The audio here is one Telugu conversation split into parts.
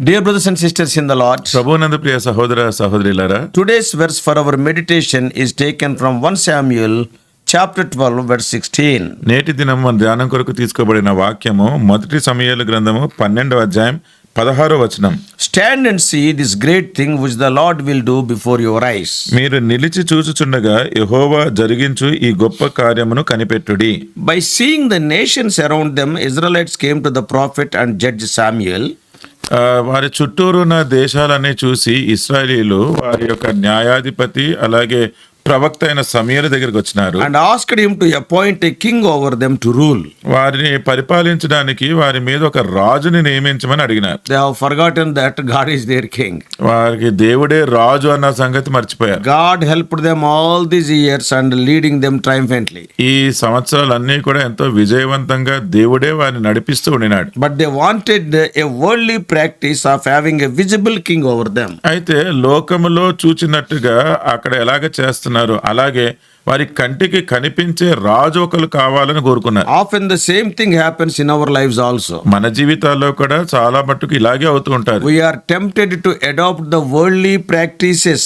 Dear brothers and sisters in the Lord, ప్రభువునందు ప్రియ సహోదర సహోదరులారా, today's verse for our meditation is taken from 1 Samuel chapter 12 verse 16. నేటి దినం మన ధ్యానం కొరకు తీసుకోబడిన వాక్యము మొదటి సమూయేలు గ్రంథము 12వ అధ్యాయం 16వ వచనం. Stand and see this great thing which the Lord will do before your eyes. మీరు నిలిచి చూచుచుండగా యెహోవా జరిగించు ఈ గొప్ప కార్యమును కనిపెట్టుడి. By seeing the nations around them, Israelites came to the prophet and judge Samuel. వారి చుట్టూరున్న దేశాలన్నీ చూసి ఇశ్రాయేలీయులు వారి యొక్క న్యాయాధిపతి అలాగే ప్రవక్త అయిన సమూయేలు దగ్గరికి వచ్చినారు And asked him to appoint a king over them to rule. వారిని పరిపాలించడానికి వారి మీద ఒక రాజుని నియమించమని అడిగినారు. They have forgotten that God is their king. వారికి దేవుడే రాజు అన్న సంగతి మర్చిపోయారు. God helped them all these years and leading them triumphantly. ఈ సంవత్సరాలన్నీ కూడా ఎంతో విజయవంతంగా దేవుడే వారిని నడిపిస్తూ ఉండినాడు. But they wanted a worldly practice of having a visible king over them. అయితే లోకములో చూచినట్టుగా అక్కడ ఎలాగ చేస్తున్నారు, అలాగే వారి కంటికి కనిపించే రాజు ఒకరు కావాలని కోరుకున్నారు. Often the same thing happens in our lives also. మన జీవితాల్లో కూడా చాలా మట్టుకు ఇలాగే అవుతూ ఉంటారు. We are tempted to adopt the worldly practices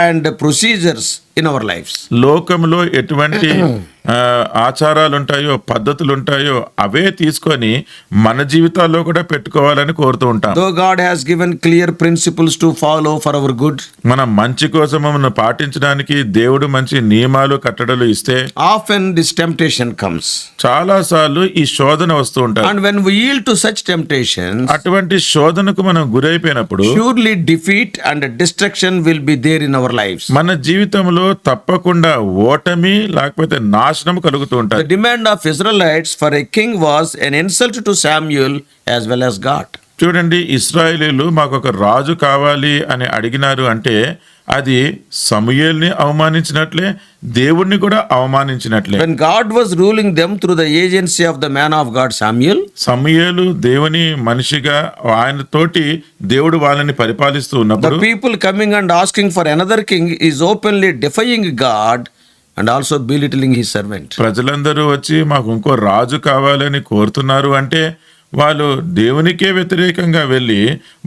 and procedures in our lives. లోకంలో ఎటువంటి ఆచారాలు ఉంటాయో పద్ధతులు ఉంటాయో అవే తీసుకొని మన జీవితాల్లో కూడా పెట్టుకోవాలని కోరుతూ ఉంటాం. Though God has given clear principles to follow for our good, మన మంచి కోసం మనం పాటించడానికి దేవుడు మంచి నియమాలు కట్టడలు ఇస్తే often this temptation comes. చాలా సార్లు ఈ శోధన వస్తూ ఉంటారు. And when we yield to such temptations, అటువంటి శోధనకు మనం గురైపోయినప్పుడు surely defeat and destruction will be there in our lives. మన జీవితంలో తప్పకుండా ఓటమి లేకపోతే నాశనం కలుగుతూ The ఉంటాయి. demand of Israelites for a king was an insult to Samuel as well as God. చూడండి, ఇశ్రాయేలీయులు మాకు ఒక రాజు కావాలి అని అడిగినారు అంటే అది సమూయేలుని అవమానించినట్లే, దేవుణ్ణి కూడా అవమానించినట్లే. When God was ruling them through the agency of the man of God Samuel, సమూయేలు దేవుని మనిషిగా ఆయన తోటి దేవుడు వాళ్ళని పరిపాలిస్తూ the ఉన్నప్పుడు people coming and asking for another king is openly defying God and also belittling his servant. ప్రజలందరూ వచ్చి మాకు ఇంకో రాజు కావాలని కోరుతున్నారు అంటే వాళ్ళు దేవునికే వ్యతిరేకంగా వెళ్ళి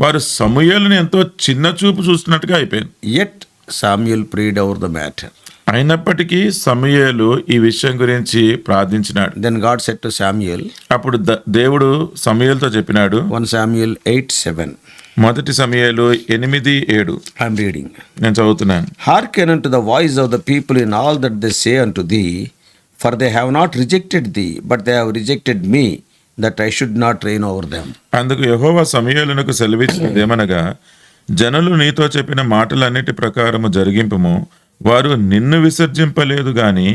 వారు సమూయేలుని ఎంతో చిన్న చూపు చూస్తున్నట్టుగా అయిపోయింది. Yet Samuel prayed over the matter. అయినప్పటికీ సమూయేలు ఈ విషయం గురించి ప్రార్థించినాడు. Then God said to Samuel, అప్పుడు దేవుడు సమూయేలుతో చెప్పినాడు. 1 Samuel 8:7. మొదటి సమూయేలు 8:7. I'm reading. నేను చదువుతున్నాను. Hearken unto the voice of the people in all that they say unto thee, for they have not rejected thee, but they have rejected me, that I should not reign over them. అందుకు యెహోవా సమూయేలునకు సెలవిచ్చినదేమనగా, జనులు నీతో చెప్పిన మాటలన్నిటి ప్రకారము జరిగింపుము. వారు నిన్ను విసర్జింపలేదు గాని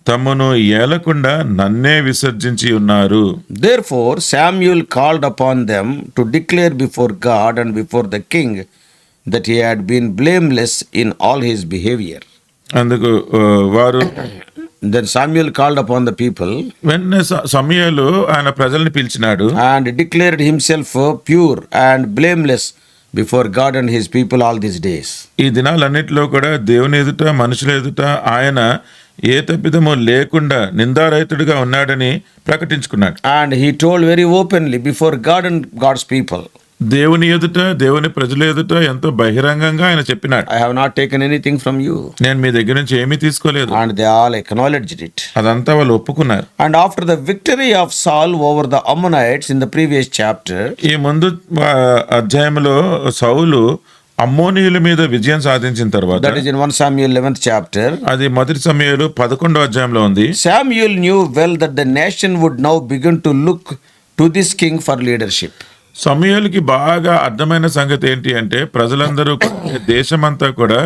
తమను ఏలకుండా నన్నే విసర్జించి ఉన్నారు. Therefore Samuel called upon them to declare before God and before the king that he had been blameless in all his behavior. అందుకు వారు Then Samuel called upon the people వెంటనే సమూయేలు ఆయన ప్రజల్ని పిలిచినాడు. and declared himself pure and blameless before God and his people all these days. ఈ దినాలన్నిటిలో కూడా దేవుని ఎదుట మనుషుల ఎదుట ఆయన ఏ తప్పిదము లేకుండా నిందారహితుడిగా ఉన్నాడని ప్రకటించుకున్నాడు. And he told very openly before God and God's people, దేవుని ఎదుట దేవుని ప్రజల ఎదుట ఎంతో బహిరంగంగా ఆయన చెప్పినాడు, I have not taken anything from you. నేను మీ దగ్గర నుంచి ఏమీ తీసుకోలేదు. And they all acknowledged it. అదంతా వాళ్ళు ఒప్పుకున్నారు. And after the victory of Saul over the Ammonites in the previous chapter, ఈ ముందు అధ్యాయంలో సౌలు అమ్మోనీయుల మీద విజయం సాధించిన తర్వాత, that is in 1 Samuel 11th chapter, అది మొదటి సమూయేలు 11వ అధ్యాయంలో ఉంది. Samuel knew well that the nation would now begin to look to this king for leadership. సమూయేలుకి బాగా అర్థమైన సంగతి ఏంటి అంటే ప్రజలందరూ దేశమంతా కూడా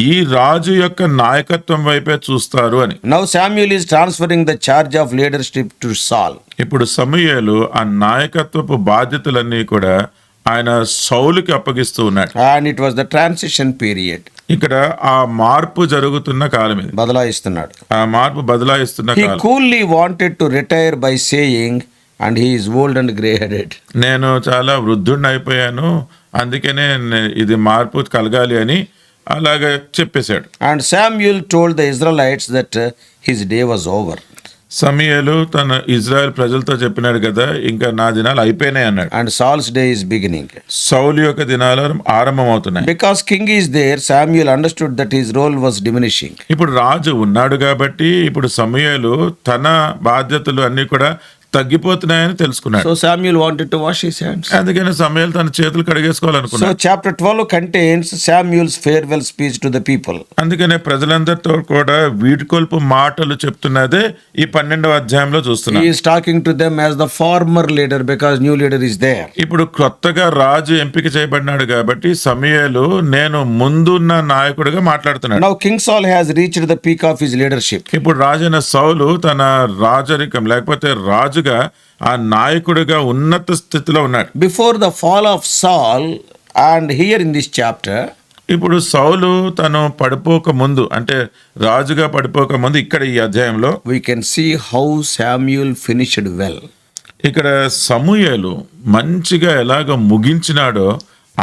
ఈ రాజు యొక్క నాయకత్వం వైపే చూస్తారు అని. Now Samuel is transferring the charge of leadership to Saul. ఇప్పుడు సమూయేలు ఆ నాయకత్వపు బాధ్యతలన్నీ కూడా ఆయన సౌలుకి అప్పగిస్తూ ఉన్నాడు. And it was the transition period. ఇక్కడ ఆ మార్పు జరుగుతున్న కాలం ఇది. బదలాయిస్తున్నాడు. ఆ మార్పు బదలాయిస్తున్న He column. coolly wanted to retire by saying, and he is old and grey-headed. నేను చాలా వృద్ధుడిని అయిపోయాను, అందుకనే ఇది మార్పు కలగాలి అని అలాగే చెప్పేశాడు. And Samuel told the Israelites that his day was over. సమూయేలు తన ఇజ్రాయెల్ ప్రజలతో చెప్పినాడు కదా, ఇంకా నా దినాలు అయిపోయినాయి అన్నాడు. and Saul's day is beginning. సౌలు యొక్క దినాలు ఆరంభమవుతున్నాయి. Because king is there, Samuel understood that his role was diminishing. ఇప్పుడు రాజు ఉన్నాడు కాబట్టి ఇప్పుడు సమూయేలు తన బాధ్యతలు అన్ని కూడా తగ్గిపోతున్నాయని తెలుసుకున్నాడు. So Samuel wanted to wash his hands. అందుకని సమూయేలు తన చేతులు So కడిగేసుకోవాలనుకున్నాడు. chapter 12 contains Samuel's farewell speech to the people. అందుకనే ప్రజలందరితో కూడా వీడ్కొల్పు మాటలు చెప్తున్నదే ఈ 12వ అధ్యాయంలో చూస్తున్నాం. He is talking to them as the former leader because new leader is there. ఇప్పుడు కొత్తగా రాజు ఎంపిక చేయబడినాడు కాబట్టి సమూయేలు నేను ముందున్న నాయకుడిగా మాట్లాడుతున్నాడు. Now King Saul has reached the peak of his leadership. ఇప్పుడు రాజైన సౌలు తన రాజరికం లేకపోతే రాజుగా ఆ నాయకుడిగా ఉన్నత స్థితిలో ఉన్నాడు. Before the fall of Saul, and here in this chapter, ఇప్పుడు సౌలు తను పడిపోక ముందు అంటే రాజుగా పడిపోక ముందు ఇక్కడ ఈ అధ్యాయంలో we can see how Samuel finished well. ఇక్కడ సమూయేలు మంచిగా ఎలాగ ముగించినాడో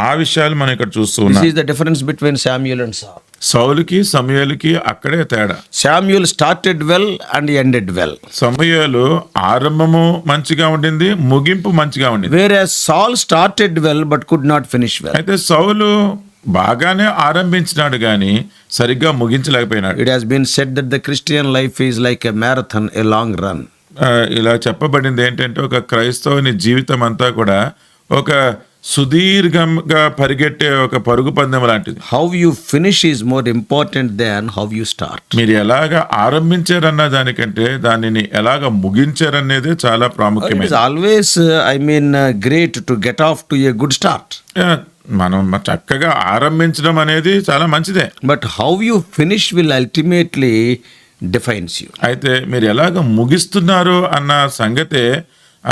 ఆ విషయాలు మనం ఇక్కడ చూస్తూ This ఉన్నాం. is the difference between Samuel and Saul. సౌలుకి సమూయేలుకి అక్కడే తేడా. Samuel started well and ended well. సమూయేలు ఆరంభము మంచిగా ఉండింది, ముగింపు మంచిగా ఉండింది. Whereas Saul started well but could not finish well. అయితే సౌలు బాగానే ఆరంభించినాడు గాని సరిగ్గా ముగించలేకపోయినాడు. It has been said that the Christian life is like a marathon, a long run. ఇలా చెప్పబడింది ఏంటంటే ఒక క్రైస్తవుని జీవితం అంతా కూడా ఒక సుదీర్ఘంగా పరిగెట్టే ఒక పరుగు పందెం లాంటిది. How you finish is more important than how you start. మీరు ఎలాగ ఆరంభించారన్న దానికంటే దానిని ఎలాగ ముగించారనేదే చాలా It ప్రాముఖ్యమైనది. is always, great to get off to a good start. మనం చక్కగా ఆరంభించడం అనేది చాలా మంచిదే. But how you finish will ultimately defines you. అయితే మీరు ఎలాగ ముగిస్తున్నారు అన్న సంగతే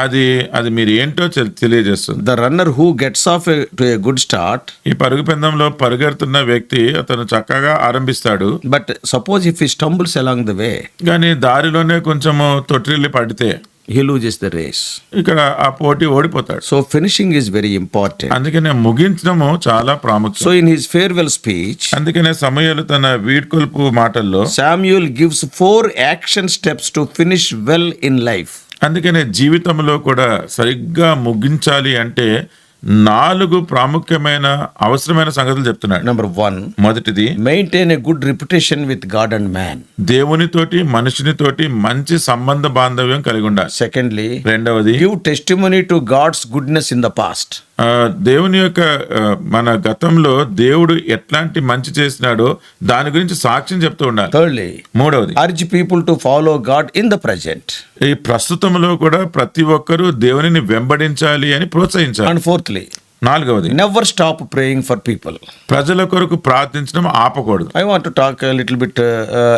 అది మీరు ఏంటో తెలియజేస్తుంది. The runner who gets off to a good start, ఈ పరుగు పందెంలో పరిగెడుతున్న వ్యక్తి అతను చక్కగా ఆరంభిస్తాడు. but suppose if he stumbles along the way, కానీ దారిలోనే కొంచెము తొట్టిల్లి పడితే he loses the race. ఇక్కడ ఆ పోటీ ఓడిపోతాడు. So finishing is very important. అందుకనే ముగించడము చాలా ప్రాముఖ్యం. So in his farewell speech, అందుకనే సమూయేలు తన వీడ్కొల్పు మాటల్లో Samuel gives 4 action steps to finish well in life. అందుకనే జీవితంలో కూడా సరిగ్గా ముగించాలి అంటే 4 ప్రాముఖ్యమైన అవసరమైన సంగతులు చెప్తున్నాడు. Number 1, మొదటిది maintain a good reputation with God and man. దేవునితోటి మనుషునితోటి మంచి సంబంధ బాంధవ్యం కలిగి ఉండాలి. Secondly, రెండవది give testimony to God's goodness in the past. దేవుని యొక్క మన గతంలో దేవుడు ఎట్లాంటి మంచి చేసినాడో దాని గురించి సాక్ష్యం చెప్తూ ఉండాలి. Thirdly, మూడవది urge people to follow God in the present. ఈ ప్రస్తుతంలో కూడా ప్రతి ఒక్కరూ దేవునిని వెంబడించాలి అని ప్రోత్సహించాలి. And fourthly, నాలుగవది never stop praying for people. ప్రజల కొరకు ప్రార్థించడం ఆపకూడదు. I want to talk a little bit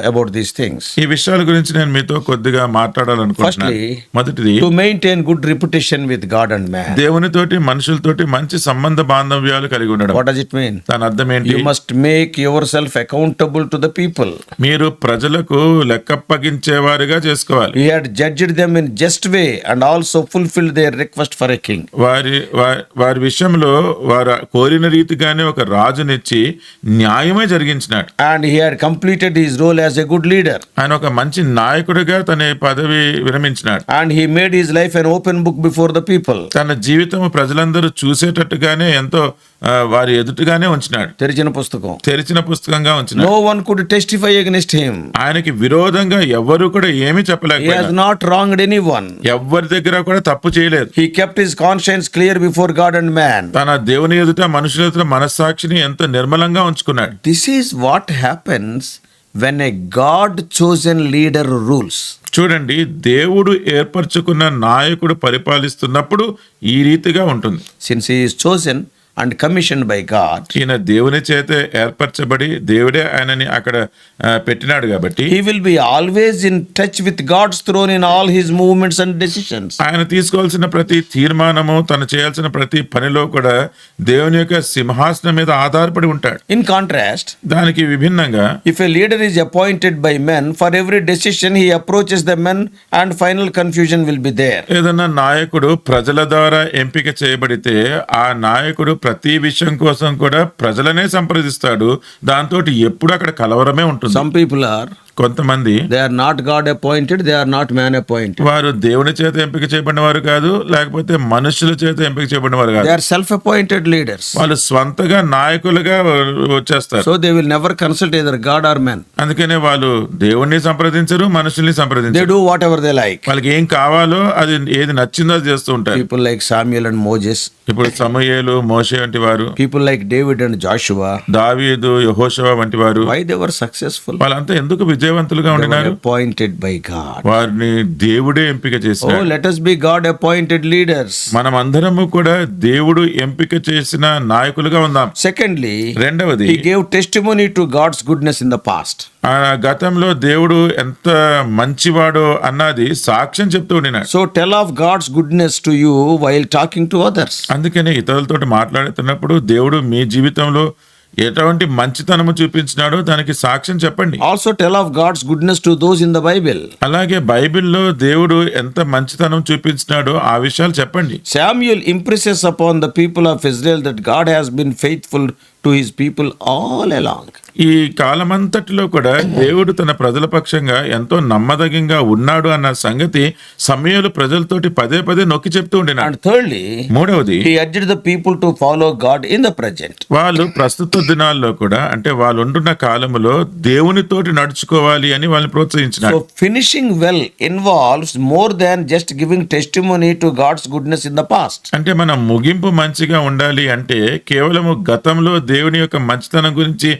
about these things. ఈ విషయాల గురించి నేను మీతో కొద్దిగా మాట్లాడాలనుకుంటున్నాను. Firstly, మొదటిది To maintain good reputation with God and man. దేవునితోటి మనుషులతోటి మంచి సంబంధ బాంధవ్యాలు కలిగి ఉండడం. What does it mean? దాని అర్థం ఏంటి? You must make yourself accountable to the people. మీరు ప్రజలకు లెక్కప్పగించేవారుగా చేసుకోవాలి. He had judged them in just way and also fulfilled their request for a king. వారి విషయంలో వారు కోరిన రీతిగానే ఒక రాజునిచ్చి న్యాయమే జరిగించినాడు. And he had completed his role as a good leader. ఆయన ఒక మంచి నాయకుడిగా తన పదవి విరమించినాడు. And he made his life an open book before the people. తన జీవితం ప్రజలందరూ చూసేటట్టుగానే ఎంతో వారి ఎదుటిగానే ఉంచినాడు. తెరిచిన పుస్తకంగా ఉంచినాడు. No one could testify against him. ఆయనకి విరోధంగా ఎవరు కూడా ఏమీ He చెప్పలేకపోయారు. has not wronged anyone. ఎవరి దగ్గర కూడా తప్పు చేయలేదు. He kept his conscience clear before God and man. తన దేవుని ఎదుట మనుషుల ఎదుట మనస్సాక్షిని ఎంతో నిర్మలంగా ఉంచుకున్నాడు. This is what happens when a God chosen leader rules. చూడండి, దేవుడు ఏర్పరచుకున్న నాయకుడు పరిపాలిస్తున్నప్పుడు ఈ రీతిగా ఉంటుంది. Since he is chosen and commissioned by God, ఈయన దేవుని చేత ఏర్పరచబడి దేవుడే ఆయనని అక్కడ పెట్టినాడు కాబట్టి he will be always in touch with God's throne in all his movements and decisions. ఆయన తీసుకోవాల్సిన ప్రతి తీర్మానము తను చేయాల్సిన ప్రతి పనిలో కూడా దేవుని యొక్క సింహాసనం మీద ఆధారపడి ఉంటాడు. In contrast, దానికి విభిన్నంగా if a leader is appointed by men, for every decision he approaches the men and final confusion will be there. ఏదన్నా నాయకుడు ప్రజల ద్వారా ఎంపిక చేయబడితే ఆ నాయకుడు ప్రతి విషయం కోసం కూడా ప్రజలనే సంప్రదిస్తాడు. దాంతో ఎప్పుడు అక్కడ కలవరమే ఉంటుంది. Some people are కొంతమంది They are not God appointed, they are not man appointed. వారు దేవుని చేత ఎంపిక చేయబడిన వారు కాదు, లేకపోతే మనుషుల చేత ఎంపిక చేయబడిన వారు They కాదు. are self appointed leaders. వాళ్ళు స్వంతగా నాయకులుగా వచ్చేస్తారు. So they will never consult either God or man. అందుకనే వాళ్ళు దేవుణ్ణి సంప్రదించరు, మనుషుల్ని They సంప్రదించరు. do whatever they like. వాళ్ళకి ఏం కావాలో అది ఏది నచ్చిందో అది చేస్తూ ఉంటారు. People like Samuel and Moses, ఇప్పుడు సమూయేలు, మోషే వంటి వారు, people like David and Joshua, దావీదు, యెహోషువ వంటి వారు, why they were successful? వాళ్ళంతా ఎందుకు విజయవంతులుగా They were ఉండినారు? appointed by God. వారిని దేవుడే ఎంపిక Oh, చేశారు. let us be God appointed leaders. మనం అందరము కూడా దేవుడు ఎంపిక చేసిన నాయకులుగా ఉందాం. Secondly, రెండవది, he gave testimony to God's goodness in the past. ఆ గతంలో దేవుడు ఎంత మంచివాడో అన్నది సాక్ష్యం చెప్తూ ఉండినాడు. So tell of God's goodness to you while talking to others. అందుకనే ఇతరులతో మాట్లాడుతున్నప్పుడు దేవుడు మీ జీవితంలో ఎటువంటి మంచితనము చూపించినాడో దానికి సాక్ష్యం చెప్పండి. Also tell of God's goodness to those in the Bible. అలాగే బైబిల్లో దేవుడు ఎంత మంచితనం చూపించినాడో ఆ విషయాలు చెప్పండి. Samuel impresses upon the people of Israel that God has been faithful to his people all along. ఈ కాలమంతటిలో కూడా దేవుడు తన ప్రజల పక్షంగా ఎంతో నమ్మదగినంగా ఉన్నాడు అన్న సంగతి సమూయేలు ప్రజలతోటి పదే పదే నొక్కి చెప్తూ ఉండినాడు. And thirdly, మూడవది, he urged the people to follow God in the present. వాళ్ళు ప్రస్తుత దినాల్లో కూడా అంటే వాళ్ళు ఉంటున్న కాలములో దేవునితోటి నడుచుకోవాలి అని వాళ్ళని ప్రోత్సహించినాడు. So finishing well involves more than just giving testimony to God's goodness in the past. అంటే మన ముగింపు మంచిగా ఉండాలి అంటే కేవలము గతంలో దేవుని యొక్క మంచితనం గురించి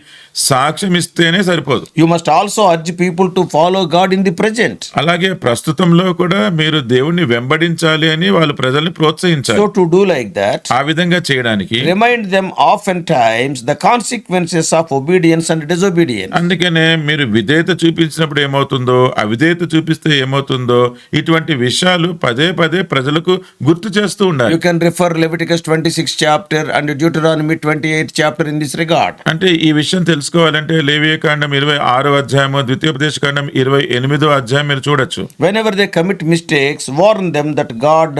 సాక్ష్యం ఇస్తేనే సరిపోదు. You must also urge people to follow God in the present. అలాగే ప్రస్తుతంలో కూడా మీరు దేవుణ్ణి వెంబడించాలి అని వాళ్ళు ప్రజల్ని ప్రోత్సహించాలి. So to do like that, ఆ విధంగా చేయడానికి remind them oftentimes the consequences of obedience and disobedience. అందుకనే మీరు విధేయత చూపించినప్పుడు ఏమవుతుందో, అవిధేయత చూపిస్తే ఏమవుతుందో, ఇటువంటి విషయాలు పదే పదే ప్రజలకు గుర్తు చేస్తూ ఉండాలి. You can refer Leviticus 26 chapter and Deuteronomy 28 chapter in this regard. అంటే ఈ విషయం తెలుసుకోవాలంటే లేవియకాండం 26వ అధ్యాయము, ద్వితీయోపదేశకాండం 28వ అధ్యాయం మీరు చూడొచ్చు. Whenever they commit mistakes, warn them that God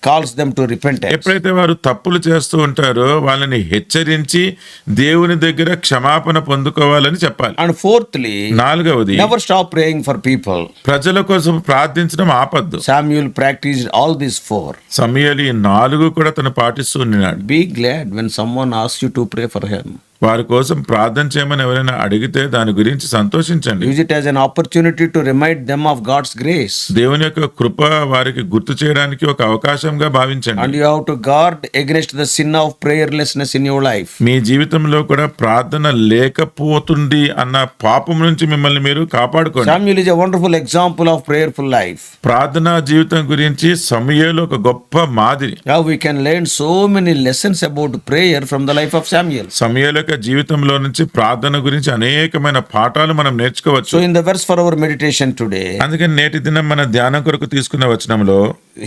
calls them to repentance. ఎప్పుడైతే వారు తప్పులు చేస్తూ ఉంటారో వాళ్ళని హెచ్చరించి దేవుని దగ్గర క్షమాపణ పొందుకోవాలని చెప్పాలి. And fourthly, నాలుగవది, never stop praying for people. ప్రజల కోసం ప్రార్థించడం ఆపద్దు. Samuel practiced all these four. సమూయేలు ఈ 4 కూడా తను పాటిస్తూ ఉన్నాడు. Be glad when someone asks you to pray for him. వారి కోసం ప్రార్థన చేయమని ఎవరైనా అడిగితే దాని గురించి సంతోషించండి. Use it as an opportunity to remind them of God's grace. దేవుని యొక్క కృప వారికి గుర్తు చేయడానికి ఒక అవకాశంగా భావించండి. And you have to guard against the sin of prayerlessness in your life. మీ జీవితంలో కూడా ప్రార్థన లేకపోతుంది అన్న పాపం నుంచి మిమ్మల్ని మీరు కాపాడుకోండి. Samuel is a wonderful example of prayerful life. ప్రార్థనా జీవితం గురించి సమూయేలు ఒక గొప్ప మాదిరి. Now we can learn so many lessons about prayer from the life of Samuel. సమూయేలు యొక్క జీవితంలో నుంచి ప్రార్థన గురించి అనేకమైన పాఠాలు మనం నేర్చుకోవచ్చు. So in the verse for our meditation today, అందుకని నేటి దినం మన ధ్యానం కొరకు తీసుకున్న వచనంలో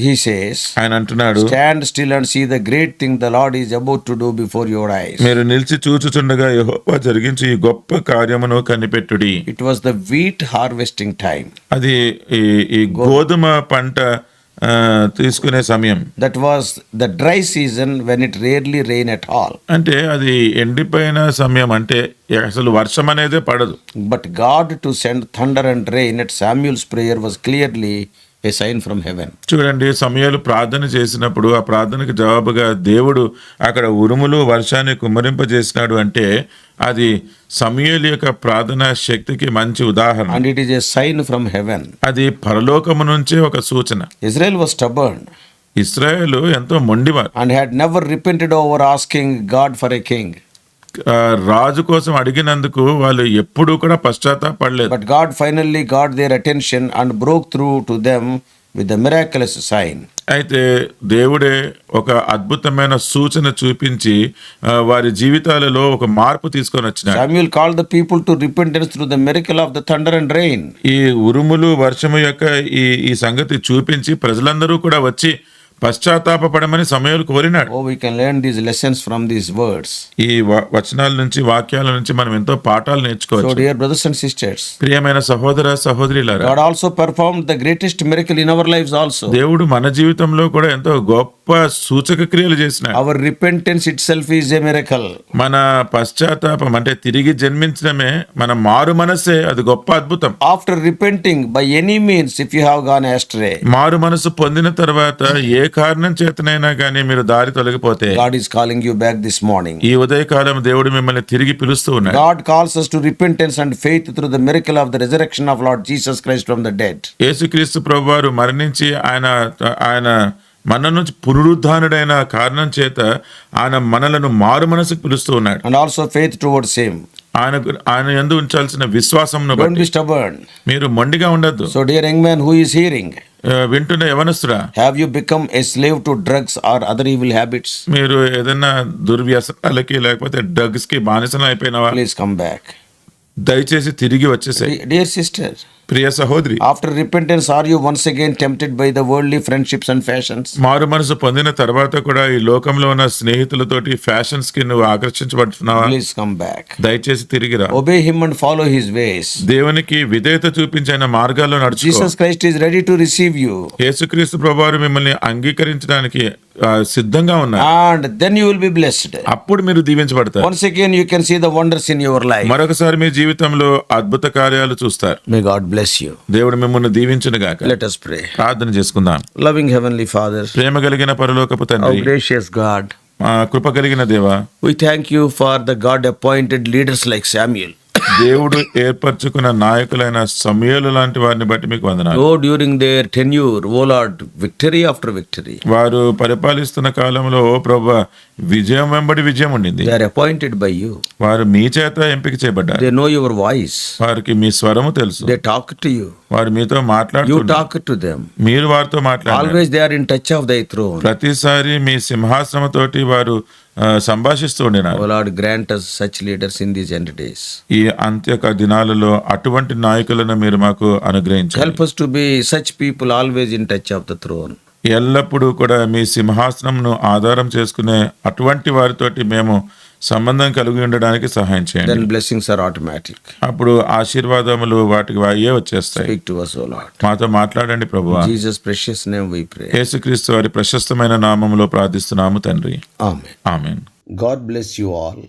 he says, ఆయన అంటున్నాడు, stand still and see the great thing the Lord is about to do before your eyes. మీరు నిలిచి చూచుచుండగా యెహోవా జరిగించి ఈ గొప్ప కార్యమును కనిపెట్టుడి. It was the wheat harvesting time. అది ఈ గోధుమ పంట తీసుకునే సమయం. That was the dry season when it rarely rain at all. అంటే అది ఎండిపోయిన సమయం, అంటే అసలు వర్షం అనేదే పడదు. But God to send thunder and rain at Samuel's prayer was clearly a sign from heaven. చూడండి, సమూయేలు ప్రార్థన చేసినప్పుడు ఆ ప్రార్థనకు జవాబుగా దేవుడు అక్కడ ఉరుములు వర్షాన్ని కుమ్మరింపజేసినాడు అంటే అది సమూయేలు యొక్క ప్రార్థనా శక్తికి మంచి ఉదాహరణ. And it is a sign from heaven. అది పరలోకము నుంచే ఒక సూచన. Israel was stubborn ఇశ్రాయేలు ఎంతో మొండివారు. and had never repented over asking God for a king. రాజు కోసం అడిగినందుకు వాళ్ళు ఎప్పుడూ కూడా పశ్చాత్తాపడలేదు. But God finally got their attention and broke through to them with the miraculous sign. అయితే దేవుడే ఒక అద్భుతమైన సూచన చూపించి వారి జీవితాలలో ఒక మార్పు తీసుకొని వచ్చినాడు. Samuel called the people to repentance through the miracle of the thunder and rain. ఈ ఉరుములు వర్షము యొక్క ఈ సంగతి చూపించి ప్రజలందరూ కూడా వచ్చి పశ్చాత్తాపపడమని సమూయేలు కోరినాడు. Oh, we can learn these lessons from these words. ఈ వచనాల నుంచి, వాక్యాల నుంచి మనం ఎంతో పాఠాలు So, నేర్చుకోవచ్చు. dear brothers and sisters, ప్రియమైన సహోదర సహోదరులారా, God also performed the greatest miracle in our lives also. దేవుడు మన జీవితంలో కూడా ఎంతో గొప్ప సూచక క్రియలు చేసినాడు. Our repentance itself is a miracle. మన పశ్చాత్తాపం అంటే తిరిగి జన్మించడమే, మన మారు మనసే అది గొప్ప అద్భుతం. After repenting by any means, if you have gone astray, మారు మనసు పొందిన తర్వాత ఏ కారణం చేతనైనా కానీ మీరు దారి తొలగిపోతే, God is calling you back this morning. ఈ ఉదయకాలం దేవుడు మిమ్మల్ని తిరిగి పిలుస్తూ ఉన్నాడు. God calls us to repentance and faith through the miracle of the resurrection of Lord Jesus Christ from the dead. యేసుక్రీస్తు ప్రభువారు మరణించి ఆయన మన నుంచి పునరుద్ధానుడైన కారణం చేత ఆయన మనలను మారు మనసుకు పిలుస్తూ ఉన్నాడు. And also faith towards Him. ఆయన యందు ఉంచాల్సిన విశ్వాసమును Don't బట్టి be stubborn. మీరు మొండిగా ఉండద్దు. So, dear young man who is hearing, వింటున్న యవనస్తుడా, have you become a slave to drugs or other evil habits? మీరు ఏదైనా దుర్వ్యసనాలకి లేకపోతే డ్రగ్స్ కి బానిసలు అయిపోయినవా? Please come back. దయచేసి తిరిగి వచ్చేసాయి. Dear sister, ప్రియ సహోదరి, after repentance, are you once again tempted by the worldly friendships and fashions? మారు మనసు పొందిన తర్వాత కూడా ఈ లోకంలో ఉన్న స్నేహితులతోటి ఫ్యాషన్స్ కి నువ్వు ఆకర్షించబడుతున్నావా? Please come back. దయచేసి తిరిగిరా. Obey Him and follow His ways. దేవునికి విధేయత చూపించిన మార్గాల్లో నడుచుకో. Jesus Christ is ready to receive you. యేసుక్రీస్తు ప్రభువారు మిమ్మల్ని అంగీకరించడానికి సిద్ధంగా ఉన్నారు. And then you will be blessed. అప్పుడు మీరు దీవించబడతారు. Once again you can see the wonders in your life. మరొకసారి మీ జీవితంలో అద్భుత కార్యాలు చూస్తారు. May God bless you. దేవుడు మిమ్మల్ని దీవించును గాక. Let us pray. ప్రార్థన చేసుకుందాం. Loving Heavenly Father, ప్రేమ కలిగిన పరలోకపు our తండ్రి, gracious God, కృప కలిగిన దేవా, we thank you for the God-appointed leaders like Samuel. దేవుడు ఏర్పరచుకున్న నాయకులైన సమూయేలు లాంటి వారిని బట్టి మీకు వందనాలు. Oh, during their tenure, oh Lord, victory after victory. వారు పరిపాలిస్తున్న కాలంలో ఓ ప్రభువా, విజయం వెంబడి విజయం ఉండింది. They are appointed by you. వారు మీ చేత ఎంపిక చేయబడ్డారు. They know your voice. వారికి మీ స్వరము తెలుసు. They talk to you. వారు మీతో You మాట్లాడుతున్నారు. talk to them. మీరు వారితో మాట్లాడారు. Always they are in touch of thy throne. ప్రతిసారి మీ సింహాసనముతోటి వారు సంభాషిస్తూ ఉండినారు. Oh Lord, grant us such leaders in these end days. ఈ అంత్యక దినాలలో అటువంటి నాయకులను మీరు మాకు అనుగ్రహించారు. Help us to be such people always in touch of the throne. ఎల్లప్పుడూ కూడా మీ సింహాసనంను ఆధారం చేసుకునే అటువంటి వారితోటి మేము సంబంధం కలిగి ఉండడానికి సహాయం చేయండి. Then blessings are automatic. అప్పుడు ఆశీర్వాదములు వాటికి అయ్యే వచ్చేస్తాయి. Speak to us, O Lord. మాతో మాట్లాడండి ప్రభువా. In Jesus' precious name we pray. యేసుక్రీస్తు వారి ప్రశస్తమైన నామములో ప్రార్థిస్తున్నాము తండ్రి. Amen. Amen. God bless you all.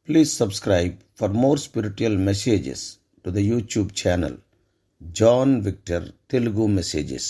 Please subscribe for more spiritual messages to the YouTube channel John Victor Telugu Messages.